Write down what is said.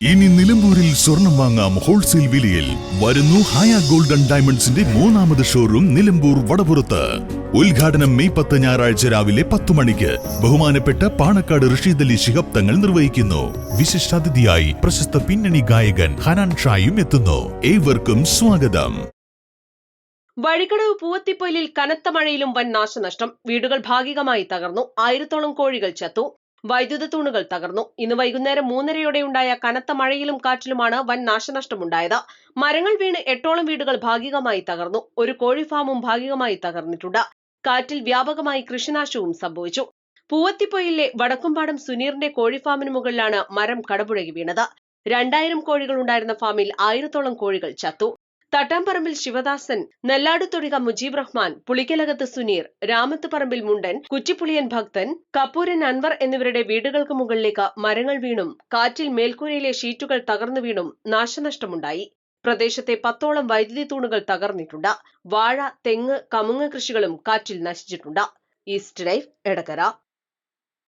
ഇനി നിലമ്പൂരിൽ സ്വർണം വാങ്ങാം ഹോൾസെയിൽ വിലയിൽ. വരുന്നു ഹയ ഗോൾഡൻ ഡയമണ്ട്സിന്റെ മൂന്നാമത് ഷോറൂം നിലമ്പൂർ വടപുറത്ത്. ഉദ്ഘാടനം മെയ് 10 ഞായറാഴ്ച രാവിലെ 10 മണിക്ക് ബഹുമാനപ്പെട്ട പാണക്കാട് റഷീദ് അലി ശിഹാബ് തങ്ങൾ നിർവഹിക്കുന്നു. വിശിഷ്ടാതിഥിയായി പ്രശസ്ത പിന്നണി ഗായകൻ ഹനാൻ ഷായും എത്തുന്നു. ഏവർക്കും സ്വാഗതം. വഴിക്കടവ് പൂവത്തിപ്പൊയിലിൽ കനത്ത മഴയിലും വൻ നാശനഷ്ടം. വീടുകൾ ഭാഗികമായി തകർന്നു. 1000-ഓളം കോഴികൾ ചത്തു. വൈദ്യുത തൂണുകൾ തകർന്നു. ഇന്ന് വൈകുന്നേരം 3:30-യോടെയുണ്ടായ കനത്ത മഴയിലും കാറ്റിലുമാണ് വൻ നാശനഷ്ടമുണ്ടായത്. മരങ്ങൾ വീണ് 8ഓളം വീടുകൾ ഭാഗികമായി തകർന്നു. ഒരു കോഴി ഫാമും ഭാഗികമായി തകർന്നിട്ടുണ്ട്. കാറ്റിൽ വ്യാപകമായി കൃഷിനാശവും സംഭവിച്ചു. പൂവത്തിപ്പൊയിലിലെ വടക്കുംപാടം സുനീറിന്റെ കോഴിഫാമിന് മുകളിലാണ് മരം കടപുഴകി വീണത്. 2000 കോഴികൾ ഉണ്ടായിരുന്ന ഫാമിൽ 1000-ഓളം കോഴികൾ ചത്തു. തട്ടാംപറമ്പിൽ ശിവദാസൻ, നെല്ലാടുതൊടിക മുജീബ് റഹ്മാൻ, പുളിക്കലകത്ത് സുനീർ, രാമത്ത് പറമ്പിൽ മുണ്ടൻ, കുറ്റിപ്പുളിയൻ ഭക്തൻ, കപ്പൂരൻ അൻവർ എന്നിവരുടെ വീടുകൾക്ക് മുകളിലേക്ക് മരങ്ങൾ വീണും കാറ്റിൽ മേൽക്കൂരയിലെ ഷീറ്റുകൾ തകർന്നു വീണും നാശനഷ്ടമുണ്ടായി. പ്രദേശത്തെ 10ഓളം വൈദ്യുതി തൂണുകൾ തകർന്നിട്ടുണ്ട്. വാഴ, തെങ്ങ്, കമുങ്ങ് കൃഷികളും കാറ്റിൽ നശിച്ചിട്ടുണ്ട്. East live, Edakkara.